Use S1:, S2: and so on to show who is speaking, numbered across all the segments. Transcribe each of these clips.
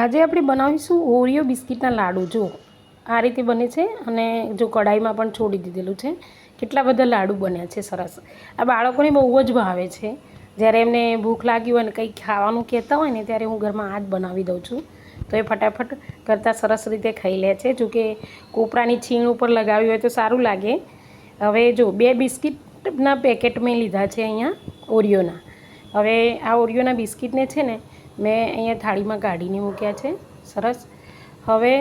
S1: આજે આપણે બનાવીશું ઓરિયો બિસ્કિટના લાડુ। જો આ રીતે બને છે અને જો કઢાઈમાં પણ છોડી દીધેલું છે। કેટલા બધા લાડુ બન્યા છે સરસ। આ બાળકોને બહુ જ ભાવે છે। જ્યારે એમને ભૂખ લાગી હોય ને કંઈક ખાવાનું કહેતા હોય ને ત્યારે હું ઘરમાં આ જ બનાવી દઉં છું, તો એ ફટાફટ કરતાં સરસ રીતે ખાઈ લે છે। જો કે કોપરાની છીણ ઉપર લગાવી હોય તો સારું લાગે। હવે જો 2 બિસ્કિટના પેકેટ મેં લીધા છે અહીંયા ઓરિયોના। હવે આ ઓરિયોના બિસ્કિટને છે ને મેં અહીંયા થાળીમાં કાઢીને મૂક્યા છે સરસ। હવે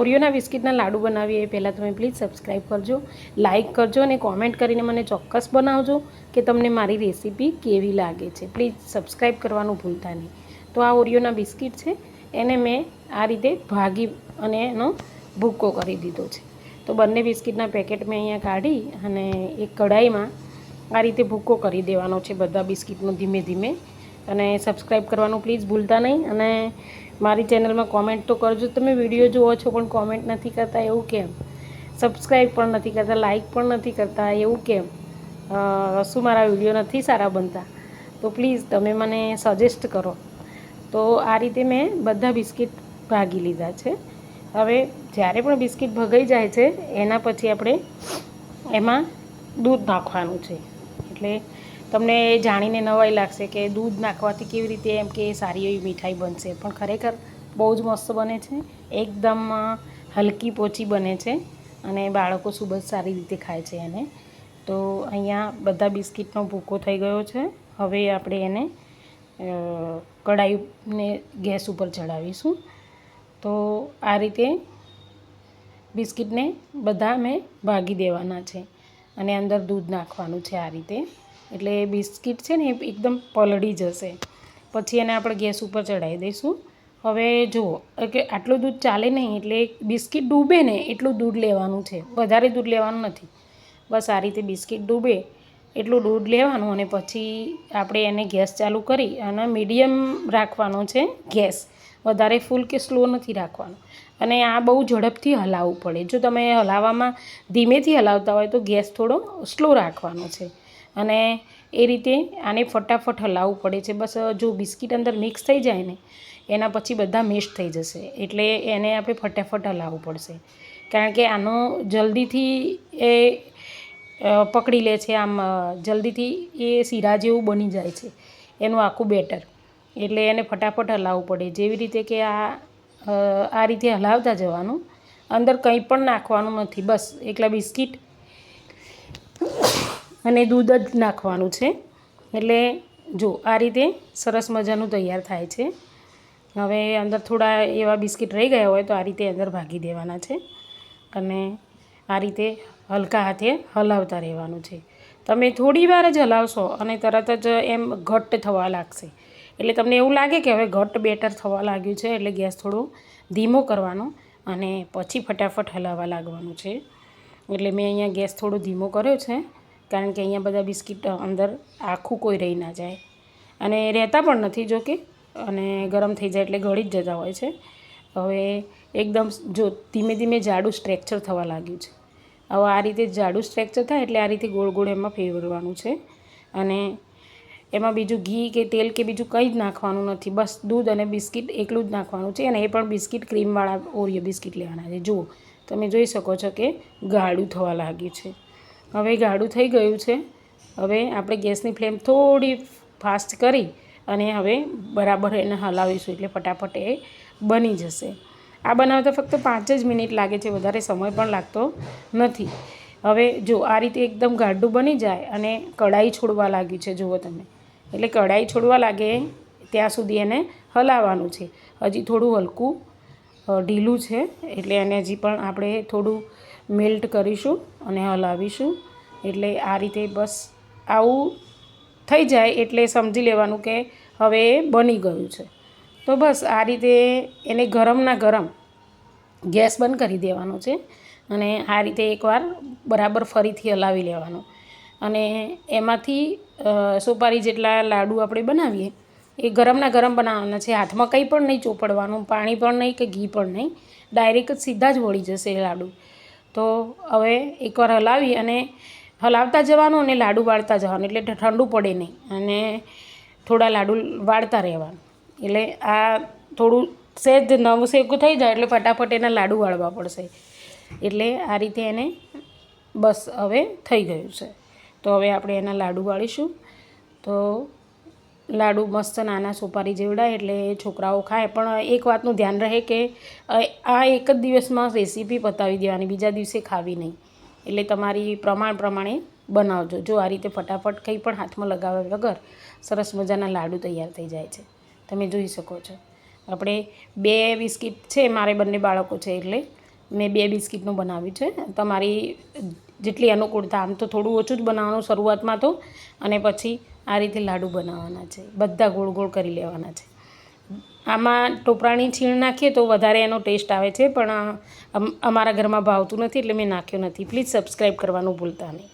S1: ઓરિયોના બિસ્કિટના લાડુ બનાવીએ એ પહેલાં તમે પ્લીઝ સબસ્ક્રાઈબ કરજો, લાઇક કરજો અને કોમેન્ટ કરીને મને ચોક્કસ બનાવજો કે તમને મારી રેસીપી કેવી લાગે છે। પ્લીઝ સબસ્ક્રાઈબ કરવાનું ભૂલતા નહીં। તો આ ઓરિયોના બિસ્કિટ છે એને મેં આ રીતે ભાગી અને એનો ભૂક્કો કરી દીધો છે। તો બંને બિસ્કિટના પેકેટ મેં અહીંયા કાઢી અને એક કઢાઈમાં આ રીતે ભૂક્કો કરી દેવાનો છે બધા બિસ્કિટનો ધીમે ધીમે। અને સબસ્ક્રાઈબ કરવાનું પ્લીઝ ભૂલતા નહીં। અને મારી ચેનલમાં કોમેન્ટ તો કરજો। તમે વિડીયો જુઓ છો પણ કોમેન્ટ નથી કરતા એવું કેમ? સબસ્ક્રાઈબ પણ નથી કરતા, લાઇક પણ નથી કરતા એવું કેમ? શું મારા વિડીયો નથી સારા બનતા? તો પ્લીઝ તમે મને સજેસ્ટ કરો। તો આ રીતે મેં બધા બિસ્કિટ ભાગી લીધા છે। હવે જ્યારે પણ બિસ્કિટ ભગાઈ જાય છે એના પછી આપણે એમાં દૂધ નાખવાનું છે। એટલે તમને જાણીને નવાઈ લાગશે કે દૂધ નાખવાથી કેવી રીતે એમ કે સારી એવી મીઠાઈ બનશે, પણ ખરેખર બહુ જ મસ્ત બને છે। એકદમ હલકી પોચી બને છે અને બાળકો ખૂબ જ સારી રીતે ખાય છે એને। તો અહીંયા બધા બિસ્કિટનો ભૂકો થઈ ગયો છે। હવે આપણે એને કઢાઈને ગેસ ઉપર ચડાવીશું। તો આ રીતે બિસ્કિટને બધા મેં ભાગી દેવાના છે અને અંદર દૂધ નાખવાનું છે આ રીતે। એટલે બિસ્કિટ છે ને એકદમ પલળી જશે, પછી એને આપણે ગેસ ઉપર ચડાવી દઈશું। હવે જુઓ કે આટલું દૂધ ચાલે નહીં, એટલે બિસ્કિટ ડૂબે ને એટલું દૂધ લેવાનું છે, વધારે દૂધ લેવાનું નથી। બસ આ રીતે બિસ્કિટ ડૂબે એટલું દૂધ લેવાનું અને પછી આપણે એને ગેસ ચાલુ કરી અને મીડિયમ રાખવાનો છે ગેસ, વધારે ફૂલ કે સ્લો નથી રાખવાનો। અને આ બહુ ઝડપથી હલાવવું પડે। જો તમે હલાવવામાં ધીમેથી હલાવતા હોય તો ગેસ થોડો સ્લો રાખવાનો છે અને એ રીતે આને ફટાફટ હલાવવું પડે છે। બસ જો બિસ્કિટ અંદર મિક્સ થઈ જાય ને એના પછી બધા મેશ થઈ જશે, એટલે એને આપણે ફટાફટ હલાવવું પડશે। કારણ કે આનો જલ્દીથી એ પકડી લે છે, આમ જલ્દીથી એ શીરા જેવું બની જાય છે એનું આખું બેટર, એટલે એને ફટાફટ હલાવવું પડે। જેવી રીતે કે આ રીતે હલાવતા જવાનું, અંદર કંઈ પણ નાખવાનું નથી, બસ એકલા બિસ્કિટ અને દૂધ જ નાખવાનું છે। એટલે જો આ રીતે સરસ મજાનું તૈયાર થાય છે। હવે અંદર થોડા એવા બિસ્કિટ રહી ગયા હોય તો આ રીતે અંદર ભાગી દેવાના છે અને આ રીતે હલકા હાથે હલાવતા રહેવાનું છે। તમે થોડી વાર જ હલાવશો અને તરત જ એમ ઘટ્ટ થવા લાગશે, એટલે તમને એવું લાગે કે હવે ઘટ્ટ બેટર થવા લાગ્યું છે, એટલે ગેસ થોડો ધીમો કરવાનો અને પછી ફટાફટ હલાવવા લાગવાનું છે। એટલે મેં અહીંયા ગેસ થોડો ધીમો કર્યો છે, કારણ કે અહીંયા બધા બિસ્કિટ અંદર આખું કોઈ રહી ના જાય, અને રહેતા પણ નથી જોકે, અને ગરમ થઈ જાય એટલે ગળી જ જતા હોય છે। હવે એકદમ જો ધીમે ધીમે જાડું સ્ટ્રક્ચર થવા લાગ્યું છે। હવે આ રીતે જાડું સ્ટ્રક્ચર થાય એટલે આ રીતે ગોળ ગોળ એમાં ફેરવવાનું છે અને એમાં બીજું ઘી કે તેલ કે બીજું કંઈ જ નાખવાનું નથી, બસ દૂધ અને બિસ્કિટ એકલું જ નાખવાનું છે। અને એ પણ બિસ્કિટ ક્રીમવાળા ઓરિયો બિસ્કિટ લેવાના છે। જુઓ તમે જોઈ શકો છો કે ગાઢું થવા લાગ્યું છે। હવે ગાઢું થઈ ગયું છે। હવે આપણે ગેસની ફ્લેમ થોડી ફાસ્ટ કરી અને હવે બરાબર એને હલાવીશું, એટલે ફટાફટ એ બની જશે। આ બનાવતા ફક્ત 5 જ મિનિટ લાગે છે, વધારે સમય પણ લાગતો નથી। હવે જો આ રીતે એકદમ ગાઢું બની જાય અને કઢાઈ છોડવા લાગ્યું છે, જુઓ તમે, એટલે કઢાઈ છોડવા લાગે ત્યાં સુધી એને હલાવવાનું છે। હજી થોડું હલકું ઢીલું છે, એટલે એને હજી પણ આપણે થોડું મેલ્ટ કરીશું અને હલાવીશું। એટલે આ રીતે બસ આવું થઈ જાય એટલે સમજી લેવાનું કે હવે એ બની ગયું છે। તો બસ આ રીતે એને ગરમના ગરમ ગેસ બંધ કરી દેવાનો છે અને આ રીતે એકવાર બરાબર ફરીથી હલાવી લેવાનું। અને એમાંથી સોપારી જેટલા લાડુ આપણે બનાવીએ એ ગરમના ગરમ બનાવવાના છે। હાથમાં કંઈ પણ નહીં ચોપડવાનું, પાણી પણ નહીં કે ઘી પણ નહીં, ડાયરેક્ટ જ સીધા જ વળી જશે એ લાડુ। તો હવે એકવાર હલાવી અને હલાવતા જવાનું અને લાડુ વાળતા જવાનું, એટલે ઠંડુ પડે નહીં અને થોડા લાડુ વાળતા રહેવાનું, એટલે આ થોડું સહેજ નવું શેકું થઈ જાય એટલે ફટાફટ એના લાડુ વાળવા પડશે. એટલે આ રીતે એને બસ હવે થઈ ગયું છે. તો હવે આપણે એના લાડુ વાળીશું. તો લાડુ મસ્ત નાના સોપારી જેવડા એટલે છોકરાઓ ખાય. પણ એક વાતનું ધ્યાન રહે કે આ એક જ દિવસમાં રેસીપી પતાવી દેવાની, બીજા દિવસે ખાવી નહીં. એટલે તમારી પ્રમાણે બનાવજો. જો આ રીતે ફટાફટ કંઈ પણ હાથમાં લગાવ્યા વગર સરસ મજાના લાડુ તૈયાર થઈ જાય છે. તમે જોઈ શકો છો. આપણે 2 બિસ્કિટ છે, મારે બંને બાળકો છે એટલે મેં 2 બિસ્કિટનું બનાવ્યું છે. તમારી જેટલી અનુકૂળતા, આમ તો થોડું ઓછું જ બનાવવાનું શરૂઆતમાં તો, અને પછી આ રીતે લાડુ બનાવવાના છે. બધા ગોળ ગોળ કરી લેવાના છે. આમાં ટોપરાણી છીણ નાખીએ તો વધારે એનો ટેસ્ટ આવે છે, પણ અમારા ઘરમાં ભાવતું નથી એટલે મેં નાખ્યો નથી. પ્લીઝ સબસ્ક્રાઈબ કરવાનું ભૂલતા નહીં.